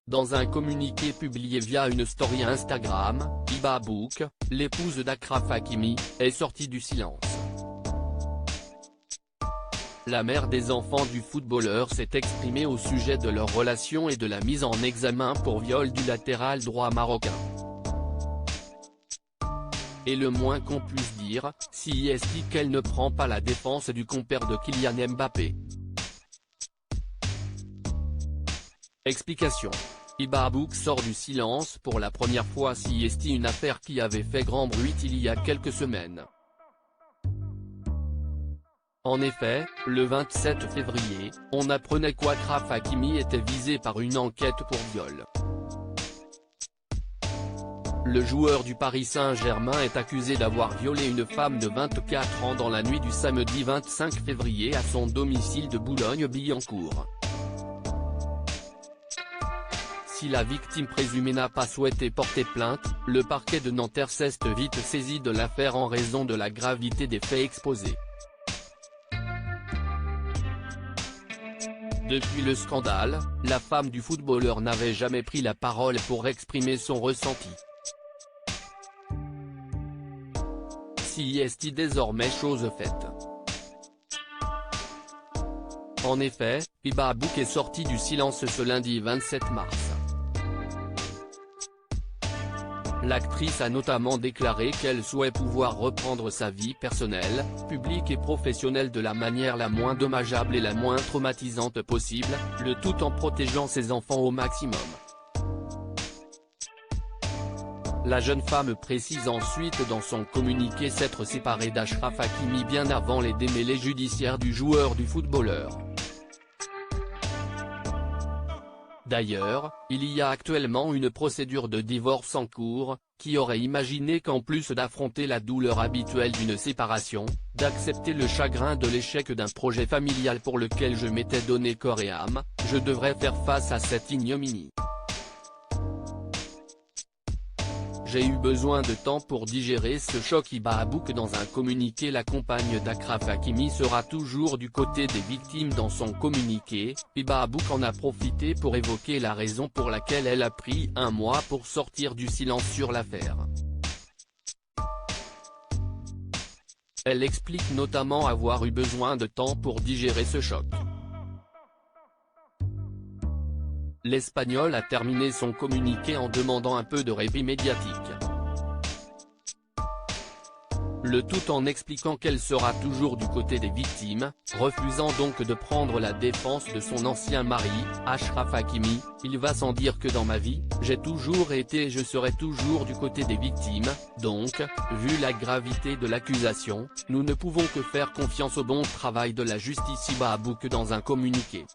Dans un communiqué publié via une story Instagram, Hiba Abouk, l'épouse d'Achraf Hakimi, est sortie du silence. La mère des enfants du footballeur s'est exprimée au sujet de leur relation et de la mise en examen pour viol du latéral droit marocain. Et le moins qu'on puisse dire, si est qu'elle ne prend pas la défense du compère de Kylian Mbappé. Explication. Hiba Abouk sort du silence pour la première fois si est une affaire qui avait fait grand bruit il y a quelques semaines. En effet, le 27 février, on apprenait qu'Achraf Hakimi était visé par une enquête pour viol. Le joueur du Paris Saint-Germain est accusé d'avoir violé une femme de 24 ans dans la nuit du samedi 25 février à son domicile de Boulogne-Billancourt. Si la victime présumée n'a pas souhaité porter plainte, le parquet de Nanterre s'est vite saisi de l'affaire en raison de la gravité des faits exposés. Depuis le scandale, la femme du footballeur n'avait jamais pris la parole pour exprimer son ressenti. Si est désormais chose faite. En effet, Hiba Abouk est sortie du silence ce lundi 27 mars. L'actrice a notamment déclaré qu'elle souhaitait pouvoir reprendre sa vie personnelle, publique et professionnelle de la manière la moins dommageable et la moins traumatisante possible, le tout en protégeant ses enfants au maximum. La jeune femme précise ensuite dans son communiqué s'être séparée d'Achraf Hakimi bien avant les démêlés judiciaires du joueur du footballeur. D'ailleurs, il y a actuellement une procédure de divorce en cours, qui aurait imaginé qu'en plus d'affronter la douleur habituelle d'une séparation, d'accepter le chagrin de l'échec d'un projet familial pour lequel je m'étais donné corps et âme, je devrais faire face à cette ignominie. J'ai eu besoin de temps pour digérer ce choc. Hiba Abouk. Dans un communiqué, la compagne d'Achraf Hakimi sera toujours du côté des victimes. Dans son communiqué, Hiba Abouk en a profité pour évoquer la raison pour laquelle elle a pris un mois pour sortir du silence sur l'affaire. Elle explique notamment avoir eu besoin de temps pour digérer ce choc. L'Espagnol a terminé son communiqué en demandant un peu de répit médiatique. Le tout en expliquant qu'elle sera toujours du côté des victimes, refusant donc de prendre la défense de son ancien mari, Achraf Hakimi. Il va sans dire que dans ma vie, j'ai toujours été et je serai toujours du côté des victimes, donc, vu la gravité de l'accusation, nous ne pouvons que faire confiance au bon travail de la justice. Hiba Abouk dans un communiqué.